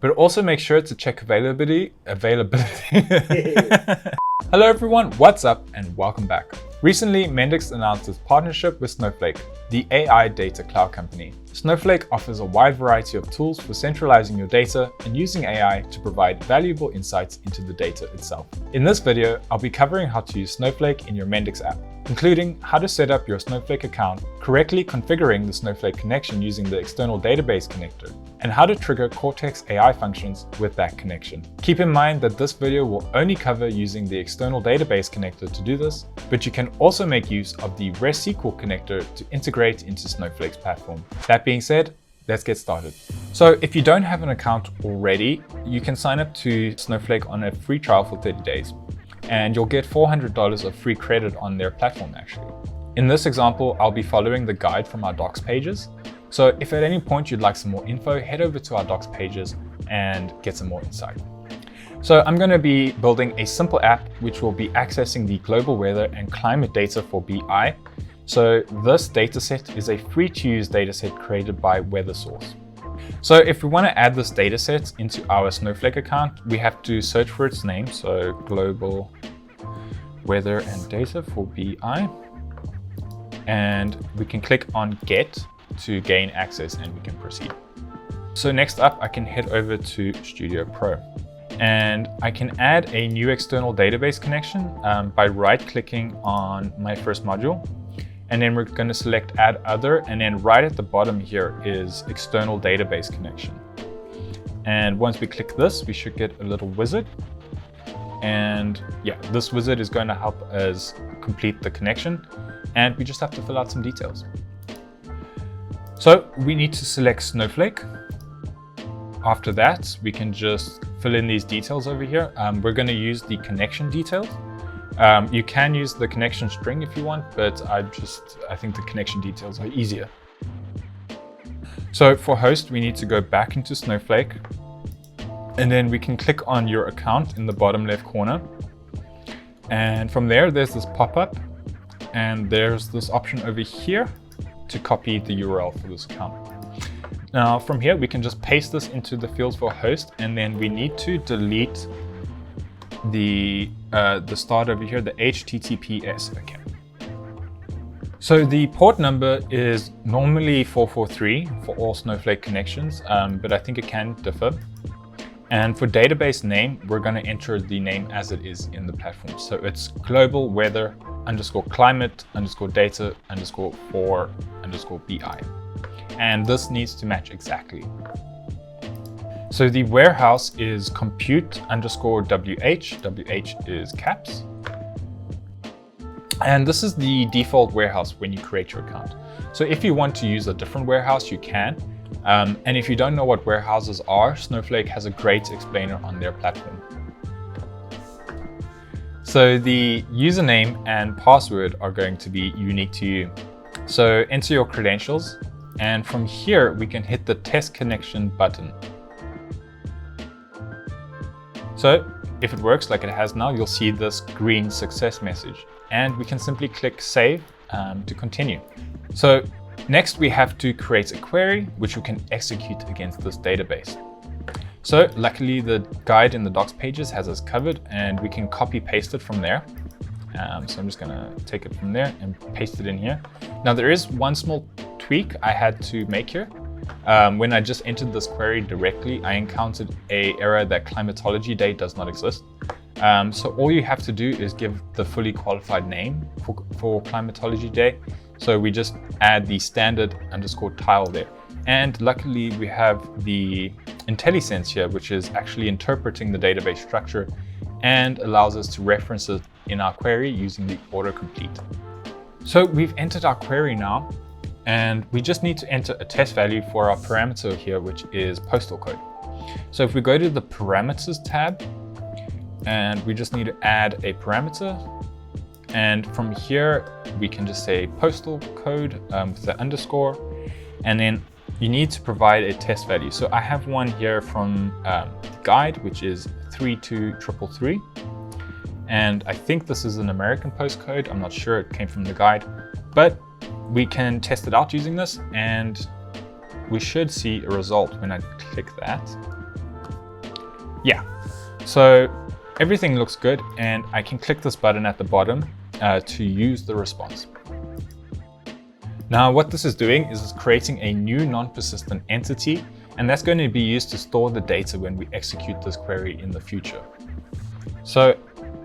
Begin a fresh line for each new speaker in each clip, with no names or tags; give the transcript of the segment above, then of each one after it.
but also make sure to check availability. Hello everyone, what's up and welcome back. Recently, Mendix announced its partnership with Snowflake, the AI data cloud company. Snowflake offers a wide variety of tools for centralizing your data and using AI to provide valuable insights into the data itself. In this video, I'll be covering how to use Snowflake in your Mendix app, including how to set up your Snowflake account, correctly configuring the Snowflake connection using the external database connector, and how to trigger Cortex AI functions with that connection. Keep in mind that this video will only cover using the external database connector to do this, but you can also make use of the REST SQL connector to integrate into Snowflake's platform. That being said, let's get started. So if you don't have an account already, you can sign up to Snowflake on a free trial for 30 days. And you'll get $400 of free credit on their platform actually. In this example, I'll be following the guide from our docs pages. So if at any point you'd like some more info, head over to our docs pages and get some more insight. So I'm going to be building a simple app which will be accessing the global weather and climate data for BI. So this dataset is a free to use dataset created by WeatherSource. So if we want to add this dataset into our Snowflake account, we have to search for its name. So global weather and data for BI. And we can click on get to gain access and we can proceed. So next up, I can head over to Studio Pro and I can add a new external database connection by right-clicking on my first module. And then we're going to select add other, and then right at the bottom here is external database connection. And once we click this, we should get a little wizard. And yeah, this wizard is going to help us complete the connection. And we just have to fill out some details. So we need to select Snowflake. After that, we can just fill in these details over here. We're going to use the connection details. You can use the connection string if you want, but I think the connection details are easier. So for host, we need to go back into Snowflake, and then we can click on your account in the bottom left corner. And from there, there's this pop-up, and there's this option over here to copy the URL for this account. Now from here, we can just paste this into the fields for host, and then we need to delete the start over here, the HTTPS. Okay. So the port number is normally 443 for all Snowflake connections, but I think it can differ. And for database name, we're going to enter the name as it is in the platform. So it's global weather _ climate _ data _ for _ BI. And this needs to match exactly. So the warehouse is compute _ WH is caps. And this is the default warehouse when you create your account. So if you want to use a different warehouse, you can. And if you don't know what warehouses are, Snowflake has a great explainer on their platform. So the username and password are going to be unique to you. So enter your credentials, and from here we can hit the test connection button. So if it works like it has now, you'll see this green success message, and we can simply click save to continue. So next we have to create a query which we can execute against this database. So luckily the guide in the docs pages has us covered, and we can copy paste it from there. So I'm just gonna take it from there and paste it in here. Now there is one small tweak I had to make here. When I just entered this query directly, I encountered an error that climatology day does not exist. So all you have to do is give the fully qualified name for climatology day. So we just add the standard _ tile there. And luckily we have the IntelliSense here, which is actually interpreting the database structure and allows us to reference it in our query using the autocomplete. So we've entered our query now, and we just need to enter a test value for our parameter here, which is postal code. So if we go to the parameters tab, and we just need to add a parameter, and from here we can just say postal code with the underscore, and then you need to provide a test value. So I have one here from the guide, which is 32333. And I think this is an American postcode. I'm not sure, it came from the guide, but we can test it out using this, and we should see a result when I click that. Yeah, so everything looks good, and I can click this button at the bottom to use the response. Now what this is doing is it's creating a new non-persistent entity, and that's going to be used to store the data when we execute this query in the future. So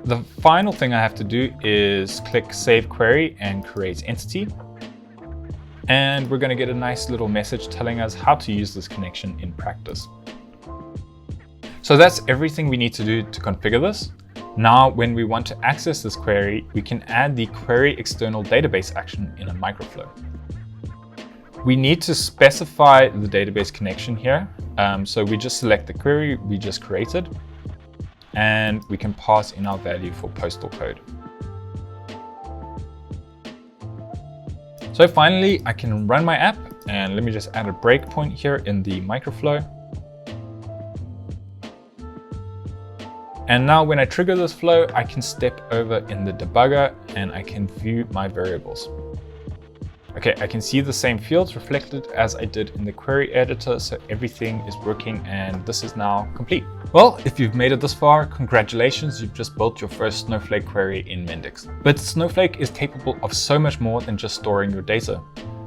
the final thing I have to do is click Save Query and Create Entity. And we're going to get a nice little message telling us how to use this connection in practice. So that's everything we need to do to configure this. Now, when we want to access this query, we can add the query external database action in a Microflow. We need to specify the database connection here. So we just select the query we just created, and we can pass in our value for postal code. So finally, I can run my app, and let me just add a breakpoint here in the Microflow. And now when I trigger this flow, I can step over in the debugger and I can view my variables. Okay, I can see the same fields reflected as I did in the query editor, so everything is working and this is now complete. Well, if you've made it this far, congratulations, you've just built your first Snowflake query in Mendix. But Snowflake is capable of so much more than just storing your data.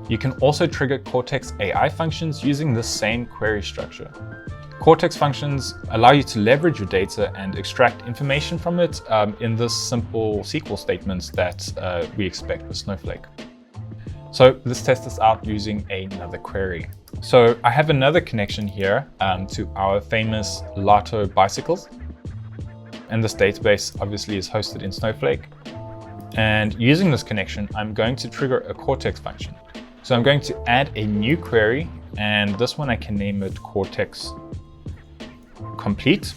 You can also trigger Cortex AI functions using the same query structure. Cortex functions allow you to leverage your data and extract information from it in this simple SQL statements that we expect with Snowflake. So let's test this out using another query. So I have another connection here to our famous Lato bicycles. And this database obviously is hosted in Snowflake. And using this connection, I'm going to trigger a Cortex function. So I'm going to add a new query, and this one I can name it Cortex Complete.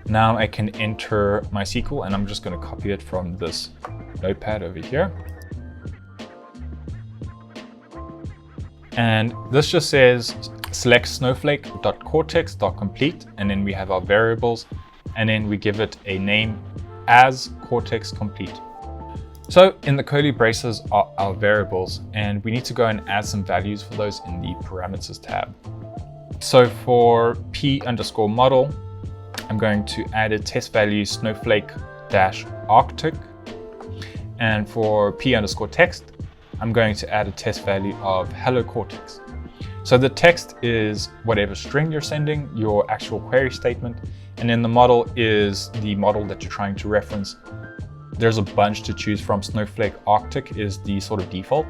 Now I can enter my SQL, and I'm just going to copy it from this notepad over here. And this just says select snowflake.cortex.complete, and then we have our variables, and then we give it a name as Cortex Complete. So in the curly braces are our variables, and we need to go and add some values for those in the parameters tab. So for p_model, I'm going to add a test value snowflake-arctic, and for p_text, I'm going to add a test value of hello Cortex. So the text is whatever string you're sending, your actual query statement, and then the model is the model that you're trying to reference. There's a bunch to choose from. Snowflake Arctic is the sort of default,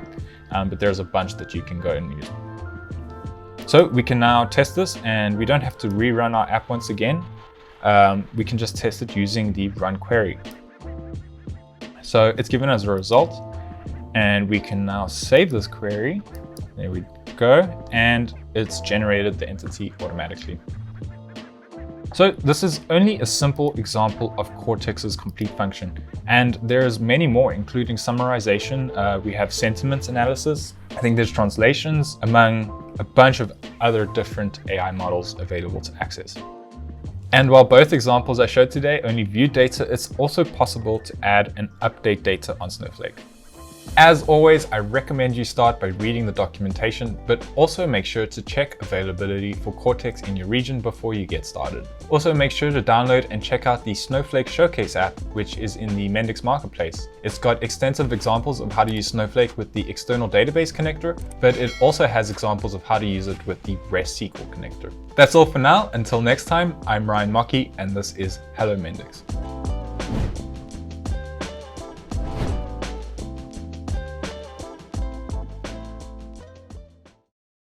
but there's a bunch that you can go and use. So we can now test this, and we don't have to rerun our app once again. We can just test it using the run query. So it's given us a result. And we can now save this query. There we go. And it's generated the entity automatically. So this is only a simple example of Cortex's complete function. And there's many more, including summarization. We have sentiment analysis. I think there's translations, among a bunch of other different AI models available to access. And while both examples I showed today only view data, it's also possible to add and update data on Snowflake. As always, I recommend you start by reading the documentation, but also make sure to check availability for Cortex in your region before you get started. Also make sure to download and check out the Snowflake Showcase app, which is in the Mendix marketplace. It's got extensive examples of how to use Snowflake with the external database connector, but it also has examples of how to use it with the REST SQL connector. That's all for now. Until next time, I'm Ryan Mocke, and this is Hello Mendix.